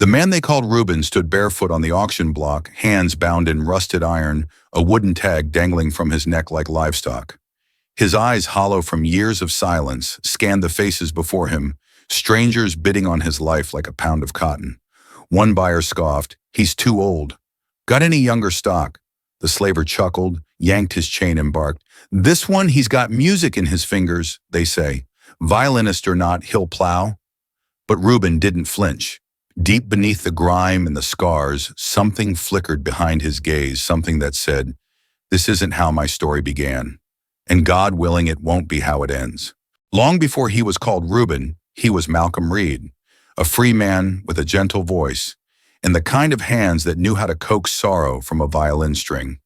The man they called Reuben stood barefoot on the auction block, hands bound in rusted iron, a wooden tag dangling from his neck like livestock. His eyes, hollow from years of silence, scanned the faces before him, strangers bidding on his life like a pound of cotton. One buyer scoffed, "He's too old. Got any younger stock?" The slaver chuckled, yanked his chain and barked, "This one, he's got music in his fingers," they say. "Violinist or not, he'll plow." But Reuben didn't flinch. Deep beneath the grime and the scars, something flickered behind his gaze, something that said, "This isn't how my story began. And God willing, it won't be how it ends." Long before he was called Reuben, he was Malcolm Reed, a free man with a gentle voice, and the kind of hands that knew how to coax sorrow from a violin string.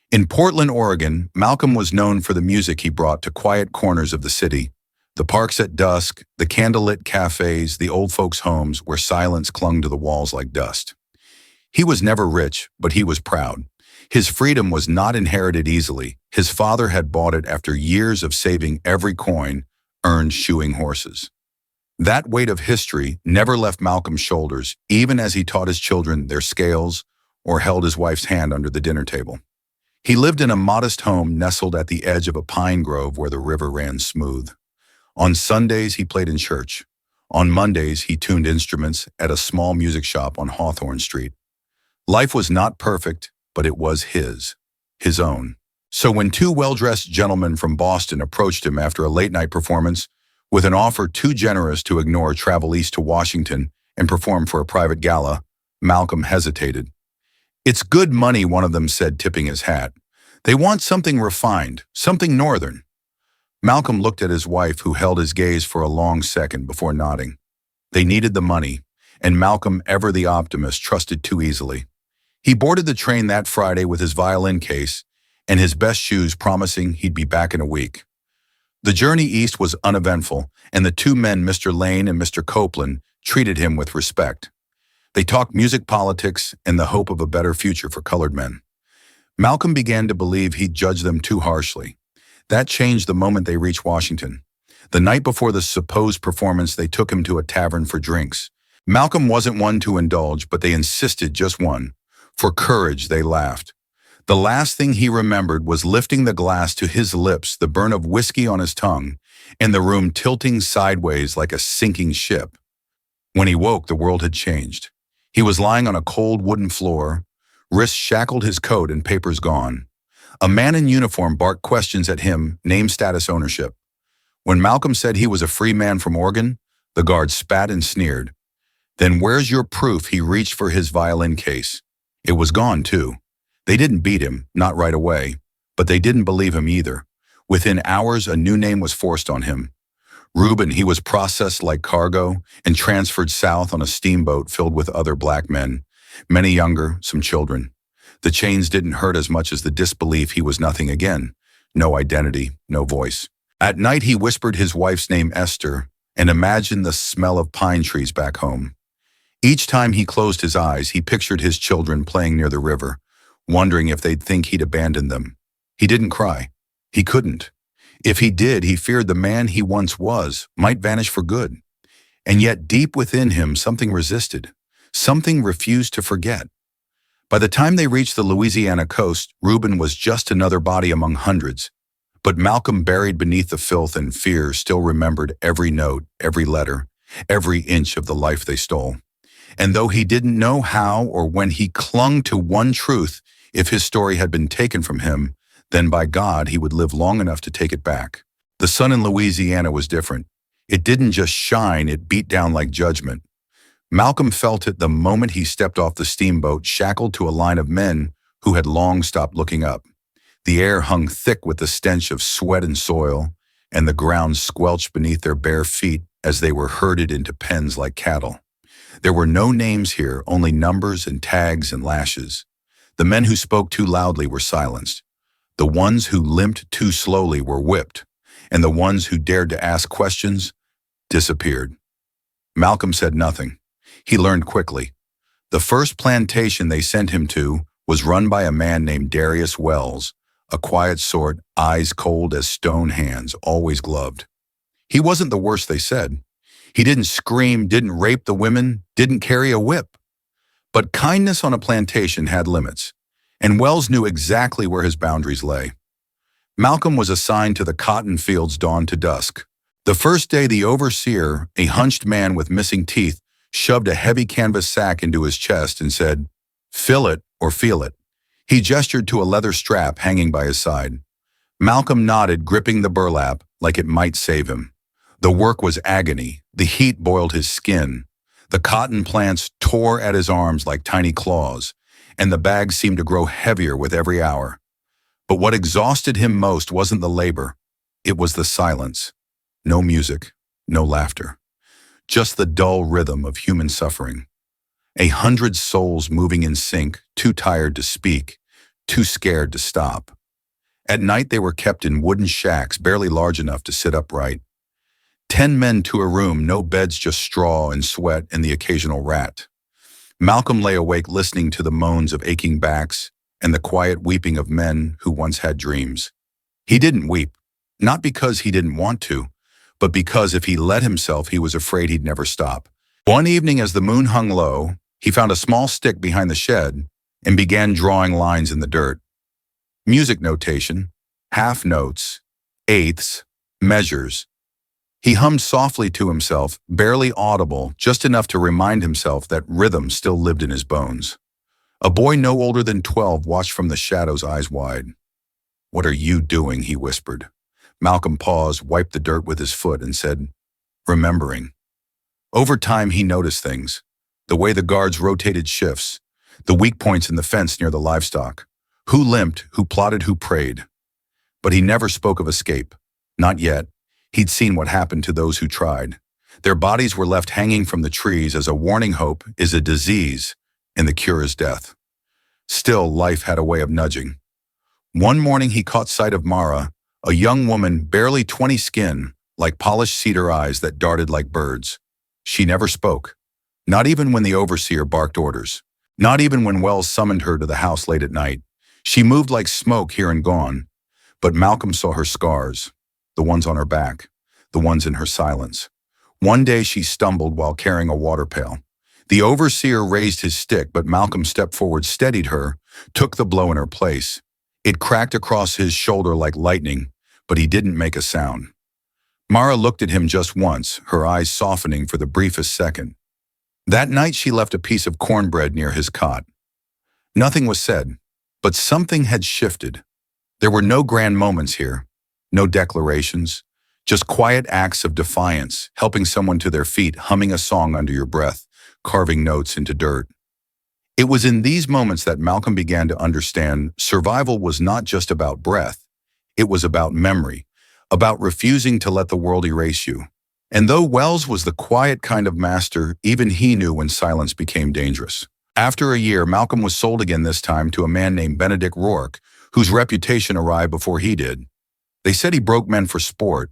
In Portland, Oregon, Malcolm was known for the music he brought to quiet corners of the city. The parks at dusk, the candlelit cafes, the old folks' homes where silence clung to the walls like dust. He was never rich, but he was proud. His freedom was not inherited easily. His father had bought it after years of saving every coin earned shoeing horses. That weight of history never left Malcolm's shoulders, even as he taught his children their scales or held his wife's hand under the dinner table. He lived in a modest home nestled at the edge of a pine grove where the river ran smooth. On Sundays, he played in church. On Mondays, he tuned instruments at a small music shop on Hawthorne Street. Life was not perfect, but it was his own. So when two well-dressed gentlemen from Boston approached him after a late-night performance with an offer too generous to ignore travel east to Washington and perform for a private gala, Malcolm hesitated. "It's good money," one of them said, tipping his hat. "They want something refined, something northern." Malcolm looked at his wife, who held his gaze for a long second before nodding. They needed the money, and Malcolm, ever the optimist, trusted too easily. He boarded the train that Friday with his violin case and his best shoes, promising he'd be back in a week. The journey east was uneventful, and the two men, Mr. Lane and Mr. Copeland, treated him with respect. They talked music, politics, and the hope of a better future for colored men. Malcolm began to believe he'd judged them too harshly. That changed the moment they reached Washington. The night before the supposed performance, they took him to a tavern for drinks. Malcolm wasn't one to indulge, but they insisted just one. For courage, they laughed. The last thing he remembered was lifting the glass to his lips, the burn of whiskey on his tongue, and the room tilting sideways like a sinking ship. When he woke, the world had changed. He was lying on a cold wooden floor, wrists shackled, his coat and papers gone. A man in uniform barked questions at him, name, status, ownership. When Malcolm said he was a free man from Oregon, the guard spat and sneered. "Then where's your proof?" He reached for his violin case. It was gone, too. They didn't beat him, not right away, but they didn't believe him either. Within hours, a new name was forced on him. Reuben. He was processed like cargo and transferred south on a steamboat filled with other black men, many younger, some children. The chains didn't hurt as much as the disbelief he was nothing again. No identity, no voice. At night, he whispered his wife's name, Esther, and imagined the smell of pine trees back home. Each time he closed his eyes, he pictured his children playing near the river, wondering if they'd think he'd abandoned them. He didn't cry. He couldn't. If he did, he feared the man he once was might vanish for good. And yet deep within him, something resisted. Something refused to forget. By the time they reached the Louisiana coast, Reuben was just another body among hundreds. But Malcolm, buried beneath the filth and fear, still remembered every note, every letter, every inch of the life they stole. And though he didn't know how or when, he clung to one truth: if his story had been taken from him, then by God he would live long enough to take it back. The sun in Louisiana was different. It didn't just shine, it beat down like judgment. Malcolm felt it the moment he stepped off the steamboat, shackled to a line of men who had long stopped looking up. The air hung thick with the stench of sweat and soil, and the ground squelched beneath their bare feet as they were herded into pens like cattle. There were no names here, only numbers and tags and lashes. The men who spoke too loudly were silenced. The ones who limped too slowly were whipped, and the ones who dared to ask questions disappeared. Malcolm said nothing. He learned quickly. The first plantation they sent him to was run by a man named Darius Wells, a quiet sort, eyes cold as stone, hands always gloved. He wasn't the worst, they said. He didn't scream, didn't rape the women, didn't carry a whip. But kindness on a plantation had limits, and Wells knew exactly where his boundaries lay. Malcolm was assigned to the cotton fields dawn to dusk. The first day, the overseer, a hunched man with missing teeth, shoved a heavy canvas sack into his chest and said, "Fill it or feel it." He gestured to a leather strap hanging by his side. Malcolm nodded, gripping the burlap like it might save him. The work was agony. The heat boiled his skin. The cotton plants tore at his arms like tiny claws, and the bag seemed to grow heavier with every hour. But what exhausted him most wasn't the labor. It was the silence. No music, no laughter. Just the dull rhythm of human suffering. 100 souls moving in sync, too tired to speak, too scared to stop. At night they were kept in wooden shacks barely large enough to sit upright. 10 men to a room, no beds, just straw and sweat and the occasional rat. Malcolm lay awake listening to the moans of aching backs and the quiet weeping of men who once had dreams. He didn't weep, not because he didn't want to, but because if he let himself, he was afraid he'd never stop. One evening as the moon hung low, he found a small stick behind the shed and began drawing lines in the dirt. Music notation, half notes, eighths, measures. He hummed softly to himself, barely audible, just enough to remind himself that rhythm still lived in his bones. A boy no older than 12 watched from the shadows, eyes wide. "What are you doing?" he whispered. Malcolm paused, wiped the dirt with his foot, and said, "Remembering." Over time, he noticed things. The way the guards rotated shifts, the weak points in the fence near the livestock, who limped, who plotted, who prayed. But he never spoke of escape. Not yet. He'd seen what happened to those who tried. Their bodies were left hanging from the trees as a warning. Hope is a disease, and the cure is death. Still, life had a way of nudging. One morning he caught sight of Mara, a young woman, barely 20, skin, like polished cedar, eyes that darted like birds. She never spoke, not even when the overseer barked orders, not even when Wells summoned her to the house late at night. She moved like smoke here and gone, but Malcolm saw her scars, the ones on her back, the ones in her silence. One day she stumbled while carrying a water pail. The overseer raised his stick, but Malcolm stepped forward, steadied her, took the blow in her place. It cracked across his shoulder like lightning, but he didn't make a sound. Mara looked at him just once, her eyes softening for the briefest second. That night she left a piece of cornbread near his cot. Nothing was said, but something had shifted. There were no grand moments here, no declarations, just quiet acts of defiance, helping someone to their feet, humming a song under your breath, carving notes into dirt. It was in these moments that Malcolm began to understand survival was not just about breath. It was about memory, about refusing to let the world erase you. And though Wells was the quiet kind of master, even he knew when silence became dangerous. After a year, Malcolm was sold again, this time to a man named Benedict Rourke, whose reputation arrived before he did. They said he broke men for sport,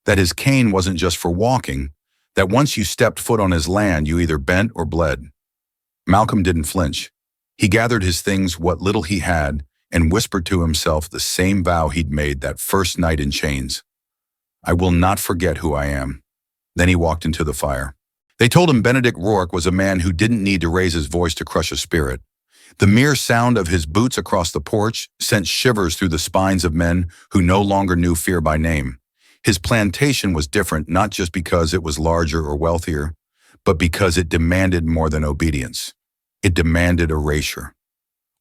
that his cane wasn't just for walking, that once you stepped foot on his land, you either bent or bled. Malcolm didn't flinch. He gathered his things, what little he had, and whispered to himself the same vow he'd made that first night in chains. "I will not forget who I am." Then he walked into the fire. They told him Benedict Rourke was a man who didn't need to raise his voice to crush a spirit. The mere sound of his boots across the porch sent shivers through the spines of men who no longer knew fear by name. His plantation was different, not just because it was larger or wealthier, but because it demanded more than obedience. It demanded erasure.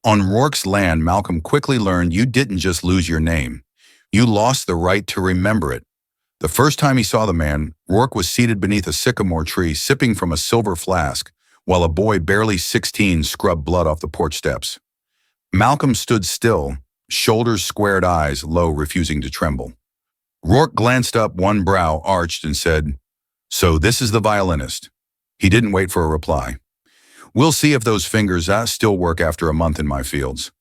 On Rourke's land, Malcolm quickly learned you didn't just lose your name. You lost the right to remember it. The first time he saw the man, Rourke was seated beneath a sycamore tree, sipping from a silver flask, while a boy barely 16 scrubbed blood off the porch steps. Malcolm stood still, shoulders squared, eyes low, refusing to tremble. Rourke glanced up, one brow arched, and said, "So this is the violinist." He didn't wait for a reply. "We'll see if those fingers still work after a month in my fields."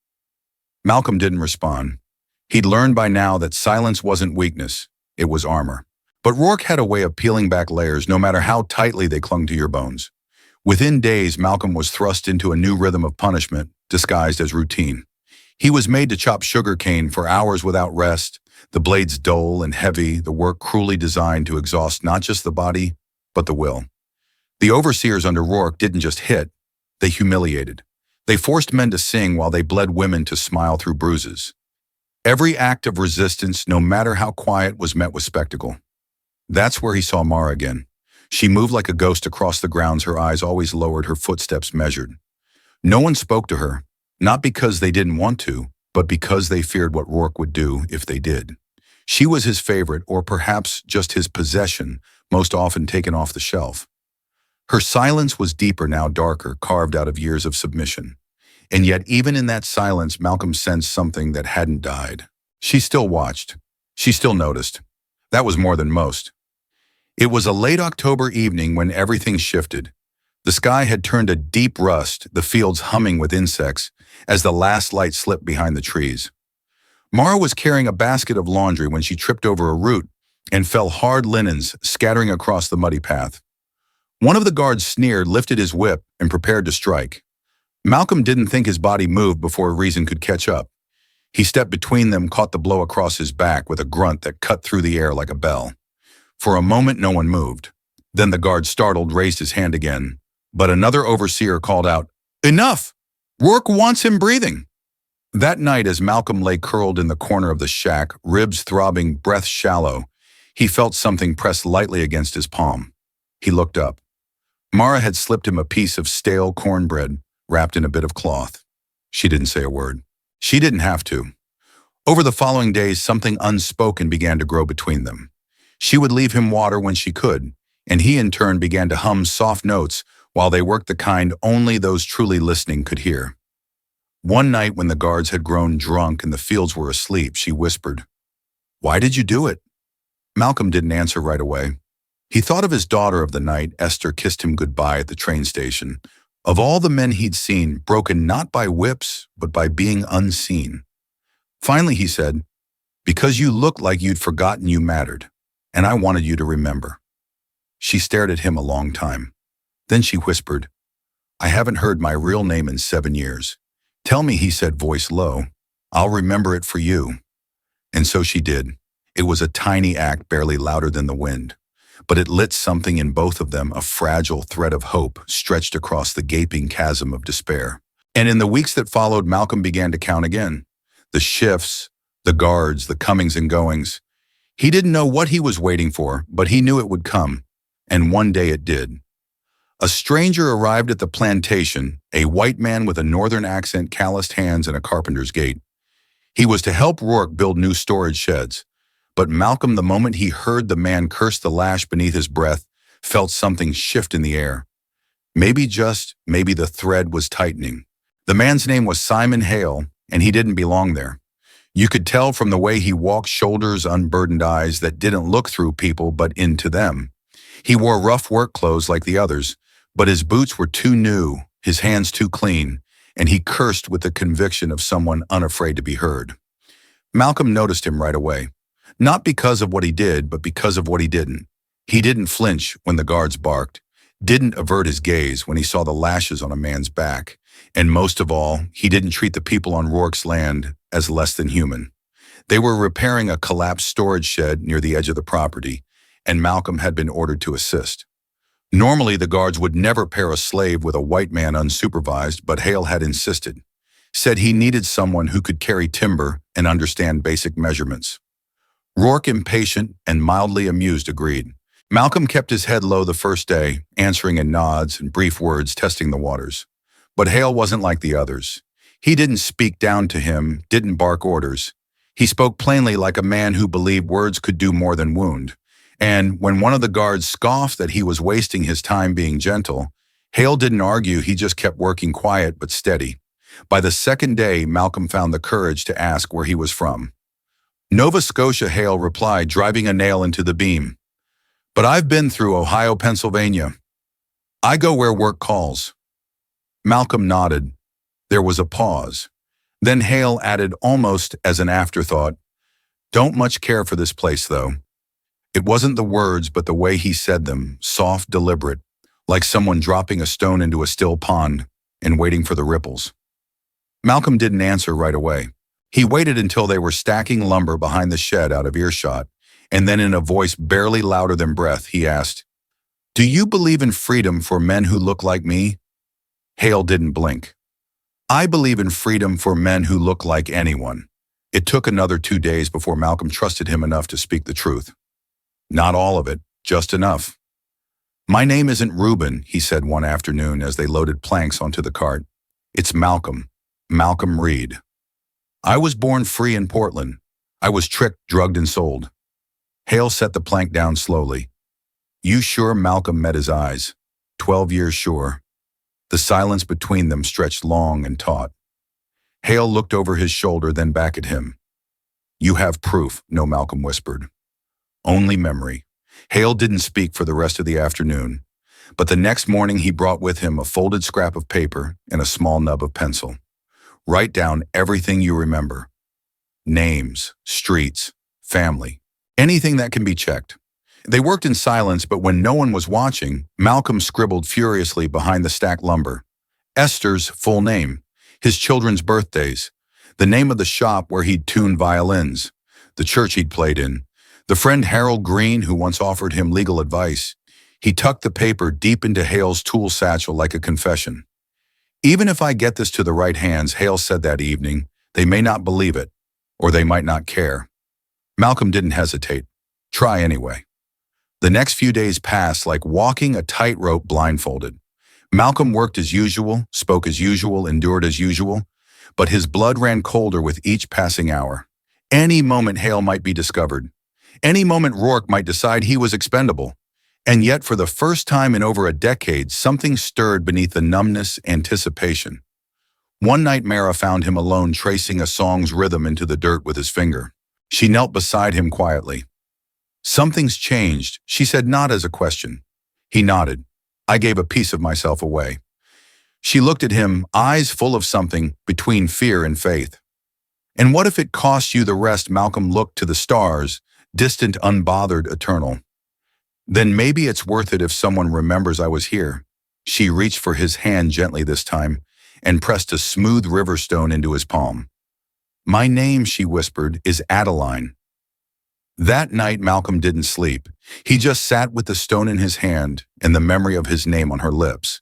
Malcolm didn't respond. He'd learned by now that silence wasn't weakness, it was armor. But Rourke had a way of peeling back layers, no matter how tightly they clung to your bones. Within days, Malcolm was thrust into a new rhythm of punishment, disguised as routine. He was made to chop sugar cane for hours without rest, the blades dull and heavy, the work cruelly designed to exhaust not just the body, but the will. The overseers under Rourke didn't just hit, they humiliated. They forced men to sing while they bled women to smile through bruises. Every act of resistance, no matter how quiet, was met with spectacle. That's where he saw Mara again. She moved like a ghost across the grounds, her eyes always lowered, her footsteps measured. No one spoke to her, not because they didn't want to, but because they feared what Rourke would do if they did. She was his favorite, or perhaps just his possession, most often taken off the shelf. Her silence was deeper now, darker, carved out of years of submission. And yet, even in that silence, Malcolm sensed something that hadn't died. She still watched. She still noticed. That was more than most. It was a late October evening when everything shifted. The sky had turned a deep rust, the fields humming with insects, as the last light slipped behind the trees. Mara was carrying a basket of laundry when she tripped over a root and fell hard linens scattering across the muddy path. One of the guards sneered, lifted his whip, and prepared to strike. Malcolm didn't think his body moved before reason could catch up. He stepped between them, caught the blow across his back with a grunt that cut through the air like a bell. For a moment, no one moved. Then the guard, startled, raised his hand again. But another overseer called out, "Enough! Rourke wants him breathing." That night, as Malcolm lay curled in the corner of the shack, ribs throbbing, breath shallow, he felt something press lightly against his palm. He looked up. Mara had slipped him a piece of stale cornbread wrapped in a bit of cloth. She didn't say a word. She didn't have to. Over the following days, something unspoken began to grow between them. She would leave him water when she could, and he in turn began to hum soft notes while they worked, the kind only those truly listening could hear. One night, when the guards had grown drunk and the fields were asleep, she whispered, "Why did you do it?" Malcolm didn't answer right away. He thought of his daughter of the night Esther kissed him goodbye at the train station, of all the men he'd seen, broken not by whips, but by being unseen. Finally, he said, "Because you looked like you'd forgotten you mattered, and I wanted you to remember." She stared at him a long time. Then she whispered, "I haven't heard my real name in 7 years. Tell me," he said, voice low. "I'll remember it for you." And so she did. It was a tiny act, barely louder than the wind. But it lit something in both of them, a fragile thread of hope stretched across the gaping chasm of despair. And in the weeks that followed, Malcolm began to count again. The shifts, the guards, the comings and goings. He didn't know what he was waiting for, but he knew it would come. And one day it did. A stranger arrived at the plantation, a white man with a northern accent, calloused hands, and a carpenter's gait. He was to help Rourke build new storage sheds. But Malcolm, the moment he heard the man curse the lash beneath his breath, felt something shift in the air. Maybe the thread was tightening. The man's name was Simon Hale, and he didn't belong there. You could tell from the way he walked, shoulders, unburdened eyes that didn't look through people but into them. He wore rough work clothes like the others, but his boots were too new, his hands too clean, and he cursed with the conviction of someone unafraid to be heard. Malcolm noticed him right away. Not because of what he did, but because of what he didn't. He didn't flinch when the guards barked, didn't avert his gaze when he saw the lashes on a man's back, and most of all, he didn't treat the people on Rourke's land as less than human. They were repairing a collapsed storage shed near the edge of the property, and Malcolm had been ordered to assist. Normally, the guards would never pair a slave with a white man unsupervised, but Hale had insisted, said he needed someone who could carry timber and understand basic measurements. Rourke, impatient and mildly amused, agreed. Malcolm kept his head low the first day, answering in nods and brief words, testing the waters. But Hale wasn't like the others. He didn't speak down to him, didn't bark orders. He spoke plainly, like a man who believed words could do more than wound. And when one of the guards scoffed that he was wasting his time being gentle, Hale didn't argue, he just kept working, quiet but steady. By the second day, Malcolm found the courage to ask where he was from. "Nova Scotia," Hale replied, driving a nail into the beam. "But I've been through Ohio, Pennsylvania. I go where work calls." Malcolm nodded. There was a pause. Then Hale added, almost as an afterthought, "Don't much care for this place, though." It wasn't the words, but the way he said them, soft, deliberate, like someone dropping a stone into a still pond and waiting for the ripples. Malcolm didn't answer right away. He waited until they were stacking lumber behind the shed out of earshot, and then in a voice barely louder than breath, he asked, Do you believe in freedom for men who look like me? Hale didn't blink. I believe in freedom for men who look like anyone. It took another 2 days before Malcolm trusted him enough to speak the truth. Not all of it, just enough. My name isn't Reuben, he said one afternoon as they loaded planks onto the cart. It's Malcolm. Malcolm Reed. I was born free in Portland. I was tricked, drugged, and sold. Hale set the plank down slowly. You sure? Malcolm met his eyes. 12 years sure. The silence between them stretched long and taut. Hale looked over his shoulder, then back at him. You have proof, no, Malcolm whispered. Only memory. Hale didn't speak for the rest of the afternoon, but the next morning he brought with him a folded scrap of paper and a small nub of pencil. Write down everything you remember. Names, streets, family, anything that can be checked. They worked in silence, but when no one was watching, Malcolm scribbled furiously behind the stacked lumber. Esther's full name, his children's birthdays, the name of the shop where he'd tuned violins, the church he'd played in, the friend Harold Green who once offered him legal advice. He tucked the paper deep into Hale's tool satchel like a confession. Even if I get this to the right hands, Hale said that evening, they may not believe it, or they might not care. Malcolm didn't hesitate. Try anyway. The next few days passed like walking a tightrope blindfolded. Malcolm worked as usual, spoke as usual, endured as usual, but his blood ran colder with each passing hour. Any moment Hale might be discovered. Any moment Rourke might decide he was expendable. And yet, for the first time in over a decade, something stirred beneath the numbness, anticipation. One night Mara found him alone tracing a song's rhythm into the dirt with his finger. She knelt beside him quietly. Something's changed, she said, not as a question. He nodded. I gave a piece of myself away. She looked at him, eyes full of something between fear and faith. And what if it cost you the rest? Malcolm looked to the stars, distant, unbothered, eternal. Then maybe it's worth it if someone remembers I was here. She reached for his hand gently this time and pressed a smooth river stone into his palm. My name, she whispered, is Adeline. That night, Malcolm didn't sleep. He just sat with the stone in his hand and the memory of his name on her lips.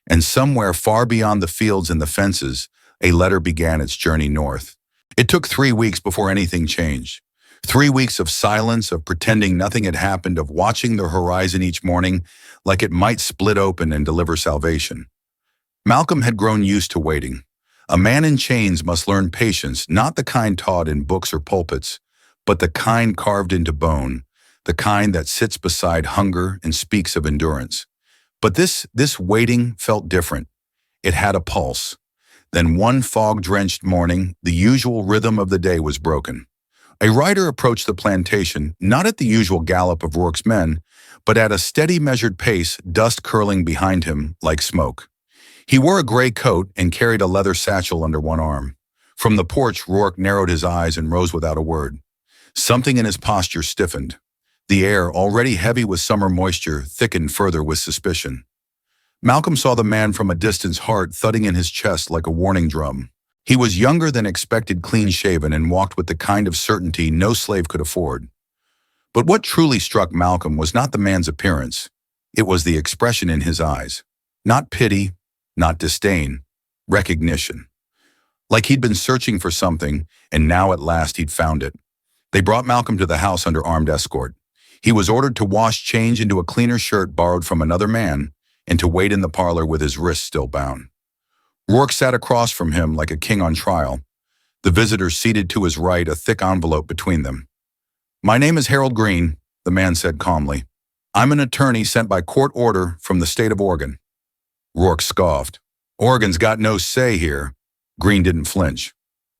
And somewhere far beyond the fields and the fences, a letter began its journey north. It took 3 weeks before anything changed. 3 weeks of silence, of pretending nothing had happened, of watching the horizon each morning like it might split open and deliver salvation. Malcolm had grown used to waiting. A man in chains must learn patience, not the kind taught in books or pulpits, but the kind carved into bone, the kind that sits beside hunger and speaks of endurance. But this waiting felt different. It had a pulse. Then one fog-drenched morning, the usual rhythm of the day was broken. A rider approached the plantation, not at the usual gallop of Rourke's men, but at a steady measured pace, dust curling behind him like smoke. He wore a gray coat and carried a leather satchel under one arm. From the porch, Rourke narrowed his eyes and rose without a word. Something in his posture stiffened. The air, already heavy with summer moisture, thickened further with suspicion. Malcolm saw the man from a distance, heart thudding in his chest like a warning drum. He was younger than expected, clean-shaven, and walked with the kind of certainty no slave could afford. But what truly struck Malcolm was not the man's appearance. It was the expression in his eyes. Not pity, not disdain, recognition. Like he'd been searching for something, and now at last he'd found it. They brought Malcolm to the house under armed escort. He was ordered to wash, change into a cleaner shirt borrowed from another man, and to wait in the parlor with his wrists still bound. Rourke sat across from him like a king on trial. The visitor seated to his right, a thick envelope between them. My name is Harold Green, the man said calmly. I'm an attorney sent by court order from the state of Oregon. Rourke scoffed. Oregon's got no say here. Green didn't flinch.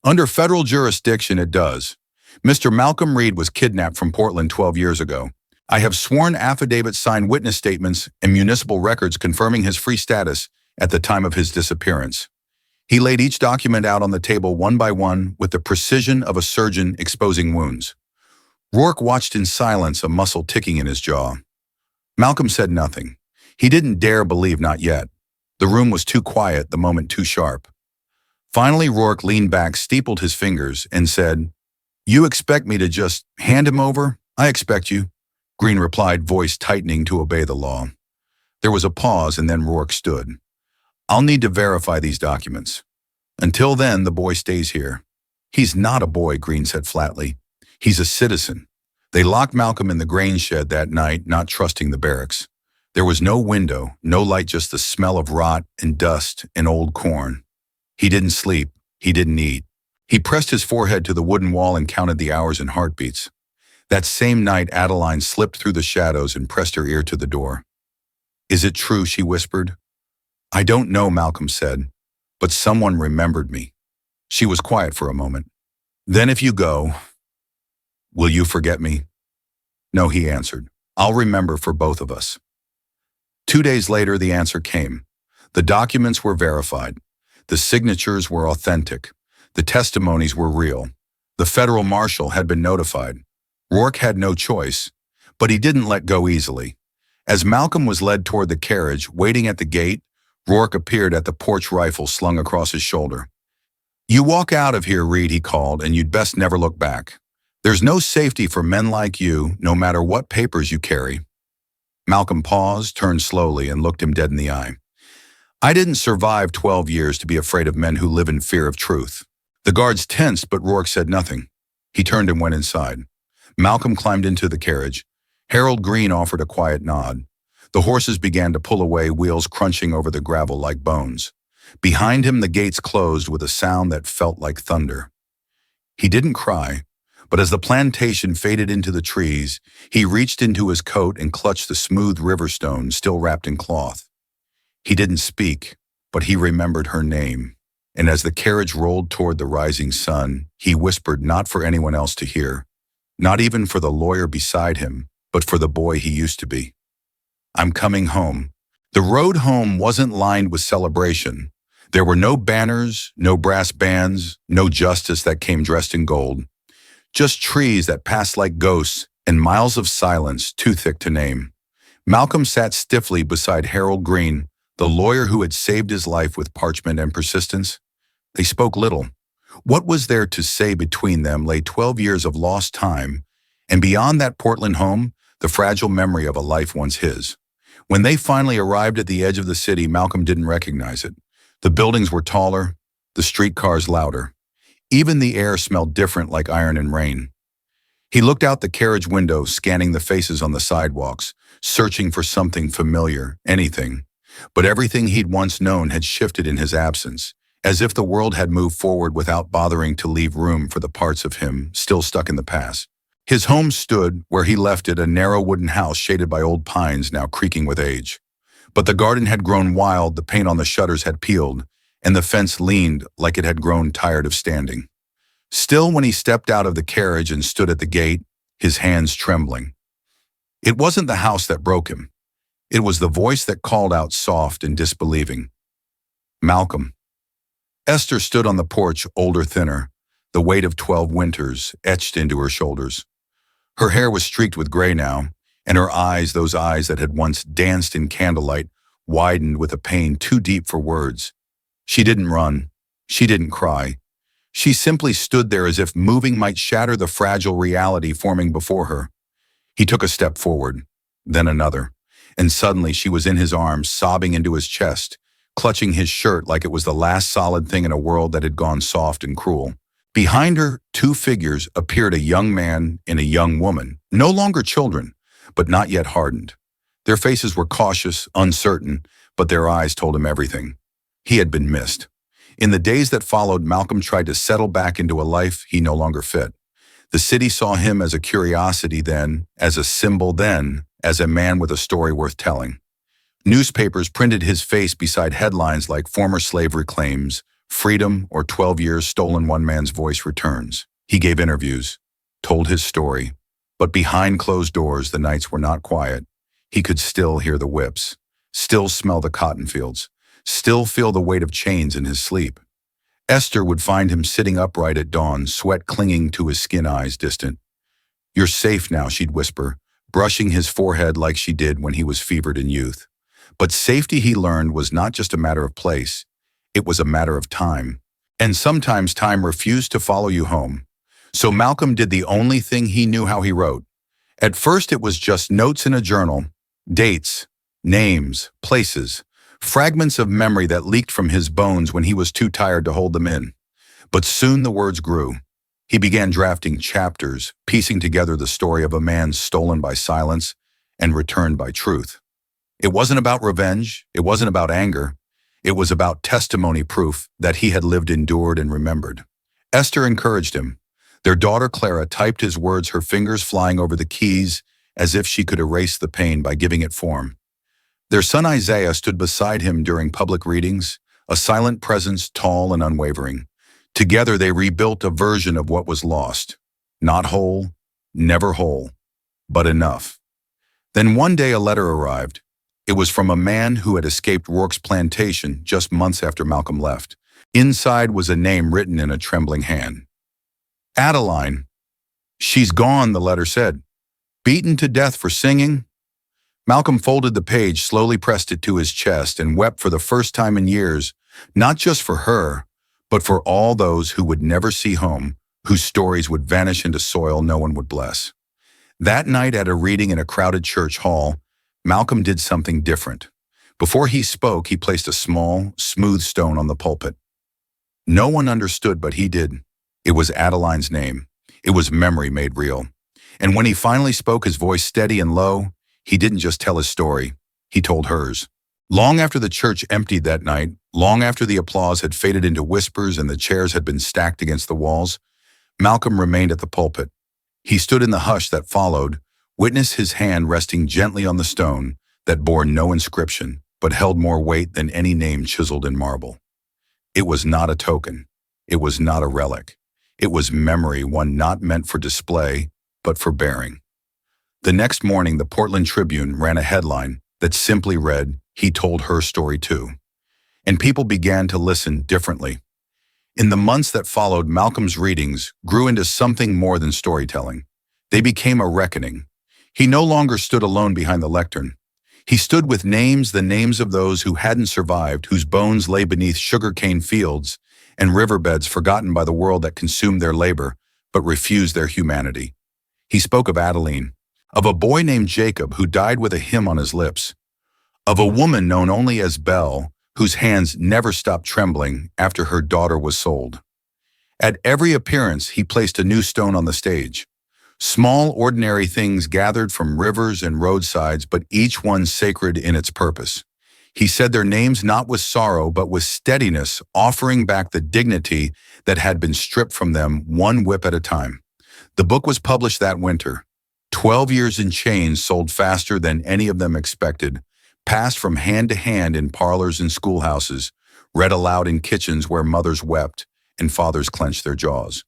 Under federal jurisdiction, it does. Mr. Malcolm Reed was kidnapped from Portland 12 years ago. I have sworn affidavits, signed witness statements, and municipal records confirming his free status at the time of his disappearance. He laid each document out on the table one by one with the precision of a surgeon exposing wounds. Rourke watched in silence, a muscle ticking in his jaw. Malcolm said nothing. He didn't dare believe, not yet. The room was too quiet, the moment too sharp. Finally, Rourke leaned back, steepled his fingers, and said, You expect me to just hand him over? I expect you, Green replied, voice tightening to obey the law. There was a pause and then Rourke stood. I'll need to verify these documents. Until then, the boy stays here. He's not a boy, Green said flatly. He's a citizen. They locked Malcolm in the grain shed that night, not trusting the barracks. There was no window, no light, just the smell of rot and dust and old corn. He didn't sleep. He didn't eat. He pressed his forehead to the wooden wall and counted the hours and heartbeats. That same night, Adeline slipped through the shadows and pressed her ear to the door. Is it true, she whispered. I don't know, Malcolm said, but someone remembered me. She was quiet for a moment. Then if you go, will you forget me? No, he answered. I'll remember for both of us. 2 days later, the answer came. The documents were verified. The signatures were authentic. The testimonies were real. The federal marshal had been notified. Rourke had no choice, but he didn't let go easily. As Malcolm was led toward the carriage, waiting at the gate, Rourke appeared at the porch, rifle slung across his shoulder. You walk out of here, Reed, he called, and you'd best never look back. There's no safety for men like you, no matter what papers you carry. Malcolm paused, turned slowly, and looked him dead in the eye. I didn't survive 12 years to be afraid of men who live in fear of truth. The guards tensed, but Rourke said nothing. He turned and went inside. Malcolm climbed into the carriage. Harold Green offered a quiet nod. The horses began to pull away, wheels crunching over the gravel like bones. Behind him, the gates closed with a sound that felt like thunder. He didn't cry, but as the plantation faded into the trees, he reached into his coat and clutched the smooth river stone still wrapped in cloth. He didn't speak, but he remembered her name. And as the carriage rolled toward the rising sun, he whispered, not for anyone else to hear, not even for the lawyer beside him, but for the boy he used to be. I'm coming home. The road home wasn't lined with celebration. There were no banners, no brass bands, no justice that came dressed in gold. Just trees that passed like ghosts and miles of silence too thick to name. Malcolm sat stiffly beside Harold Green, the lawyer who had saved his life with parchment and persistence. They spoke little. What was there to say between them lay 12 years of lost time, and beyond that Portland home, the fragile memory of a life once his. When they finally arrived at the edge of the city, Malcolm didn't recognize it. The buildings were taller, the streetcars louder. Even the air smelled different, like iron and rain. He looked out the carriage window, scanning the faces on the sidewalks, searching for something familiar, anything. But everything he'd once known had shifted in his absence, as if the world had moved forward without bothering to leave room for the parts of him still stuck in the past. His home stood where he left it, a narrow wooden house shaded by old pines now creaking with age. But the garden had grown wild, the paint on the shutters had peeled, and the fence leaned like it had grown tired of standing. Still, when he stepped out of the carriage and stood at the gate, his hands trembling. It wasn't the house that broke him. It was the voice that called out, soft and disbelieving. Malcolm. Esther stood on the porch, older, thinner, the weight of 12 winters etched into her shoulders. Her hair was streaked with gray now, and her eyes, those eyes that had once danced in candlelight, widened with a pain too deep for words. She didn't run. She didn't cry. She simply stood there as if moving might shatter the fragile reality forming before her. He took a step forward, then another, and suddenly she was in his arms, sobbing into his chest, clutching his shirt like it was the last solid thing in a world that had gone soft and cruel. Behind her, two figures appeared, a young man and a young woman, no longer children, but not yet hardened. Their faces were cautious, uncertain, but their eyes told him everything. He had been missed. In the days that followed, Malcolm tried to settle back into a life he no longer fit. The city saw him as a curiosity then, as a symbol then, as a man with a story worth telling. Newspapers printed his face beside headlines like "Former Slave Reclaims," "Freedom," or "12 Years Stolen One Man's Voice Returns." He gave interviews, told his story, but behind closed doors the nights were not quiet. He could still hear the whips, still smell the cotton fields, still feel the weight of chains in his sleep. Esther would find him sitting upright at dawn, sweat clinging to his skin, eyes distant. "You're safe now," she'd whisper, brushing his forehead like she did when he was fevered in youth. But safety, he learned, was not just a matter of place. It was a matter of time. And sometimes time refused to follow you home. So Malcolm did the only thing he knew how. He wrote. At first it was just notes in a journal, dates, Names, places, fragments of memory that leaked from his bones when he was too tired to hold them in. But soon the words grew. He began drafting chapters, piecing together the story of a man stolen by silence and returned by truth. It wasn't about revenge, it wasn't about anger, it was about testimony proof that he had lived, endured, and remembered. Esther encouraged him. Their daughter Clara typed his words, her fingers flying over the keys as if she could erase the pain by giving it form. Their son Isaiah stood beside him during public readings, a silent presence, tall and unwavering. Together they rebuilt a version of what was lost. Not whole, never whole, but enough. Then one day a letter arrived. It was from a man who had escaped Rourke's plantation just months after Malcolm left. Inside was a name written in a trembling hand. Adeline. She's gone, the letter said. Beaten to death for singing? Malcolm folded the page, slowly pressed it to his chest, and wept for the first time in years, not just for her, but for all those who would never see home, whose stories would vanish into soil no one would bless. That night at a reading in a crowded church hall, Malcolm did something different. Before he spoke, he placed a small, smooth stone on the pulpit. No one understood, but he did. It was Adeline's name. It was memory made real. And when he finally spoke, his voice steady and low, he didn't just tell his story, he told hers. Long after the church emptied that night, long after the applause had faded into whispers and the chairs had been stacked against the walls, Malcolm remained at the pulpit. He stood in the hush that followed, witnessed his hand resting gently on the stone that bore no inscription, but held more weight than any name chiseled in marble. It was not a token. It was not a relic. It was memory, one not meant for display, but for bearing. The next morning, the Portland Tribune ran a headline that simply read, "He told her story too." And people began to listen differently. In the months that followed, Malcolm's readings grew into something more than storytelling. They became a reckoning. He no longer stood alone behind the lectern. He stood with names, the names of those who hadn't survived, whose bones lay beneath sugarcane fields and riverbeds forgotten by the world that consumed their labor but refused their humanity. He spoke of Adeline, of a boy named Jacob who died with a hymn on his lips, of a woman known only as Belle, whose hands never stopped trembling after her daughter was sold. At every appearance, he placed a new stone on the stage. Small, ordinary things gathered from rivers and roadsides, but each one sacred in its purpose. He said their names not with sorrow, but with steadiness, offering back the dignity that had been stripped from them one whip at a time. The book was published that winter. 12 years in chains, sold faster than any of them expected, passed from hand to hand in parlors and schoolhouses, read aloud in kitchens where mothers wept and fathers clenched their jaws.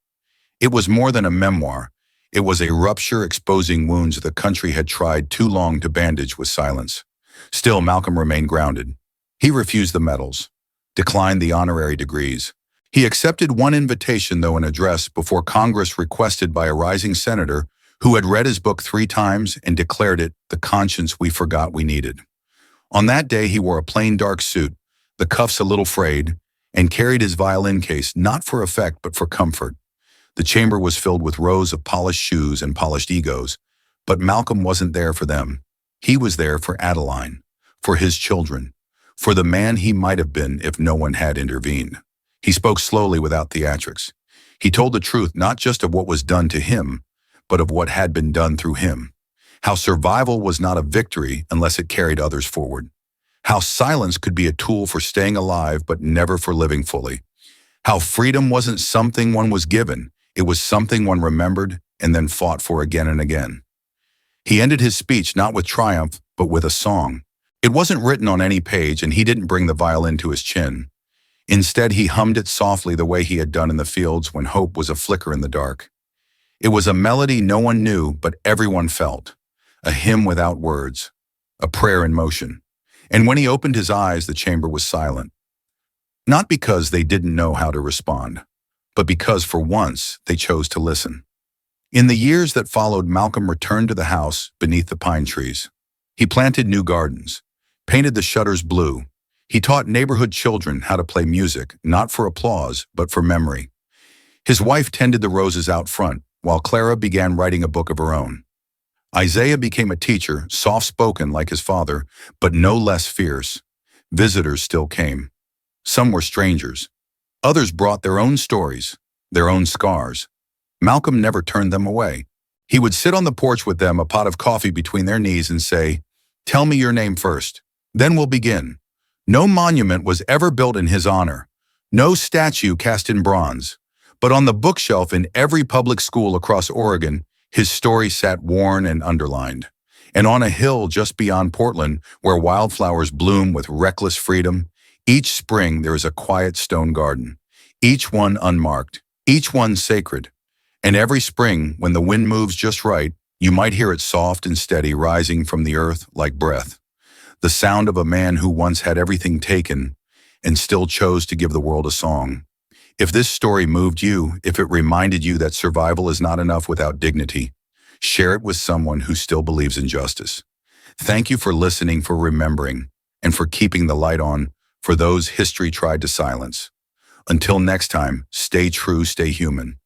It was more than a memoir. It was a rupture exposing wounds the country had tried too long to bandage with silence. Still, Malcolm remained grounded. He refused the medals, declined the honorary degrees. He accepted one invitation, though, an address before Congress requested by a rising senator who had read his book 3 times and declared it the conscience we forgot we needed. On that day, he wore a plain dark suit, the cuffs a little frayed, and carried his violin case not for effect but for comfort. The chamber was filled with rows of polished shoes and polished egos, but Malcolm wasn't there for them. He was there for Adeline, for his children, for the man he might have been if no one had intervened. He spoke slowly without theatrics. He told the truth not just of what was done to him, but of what had been done through him. How survival was not a victory unless it carried others forward. How silence could be a tool for staying alive but never for living fully. How freedom wasn't something one was given, it was something one remembered and then fought for again and again. He ended his speech not with triumph, but with a song. It wasn't written on any page, and he didn't bring the violin to his chin. Instead, he hummed it softly the way he had done in the fields when hope was a flicker in the dark. It was a melody no one knew, but everyone felt. A hymn without words, a prayer in motion. And when he opened his eyes, the chamber was silent. Not because they didn't know how to respond, but because for once they chose to listen. In the years that followed, Malcolm returned to the house beneath the pine trees. He planted new gardens, painted the shutters blue. He taught neighborhood children how to play music, not for applause, but for memory. His wife tended the roses out front, while Clara began writing a book of her own. Isaiah became a teacher, soft-spoken like his father, but no less fierce. Visitors still came. Some were strangers. Others brought their own stories, their own scars. Malcolm never turned them away. He would sit on the porch with them, a pot of coffee between their knees, and say, "Tell me your name first. Then we'll begin." No monument was ever built in his honor. No statue cast in bronze. But on the bookshelf in every public school across Oregon, his story sat worn and underlined. And on a hill just beyond Portland, where wildflowers bloom with reckless freedom, each spring there is a quiet stone garden, each one unmarked, each one sacred. And every spring, when the wind moves just right, you might hear it soft and steady rising from the earth like breath. The sound of a man who once had everything taken and still chose to give the world a song. If this story moved you, if it reminded you that survival is not enough without dignity, share it with someone who still believes in justice. Thank you for listening, for remembering, and for keeping the light on for those history tried to silence. Until next time, stay true, stay human.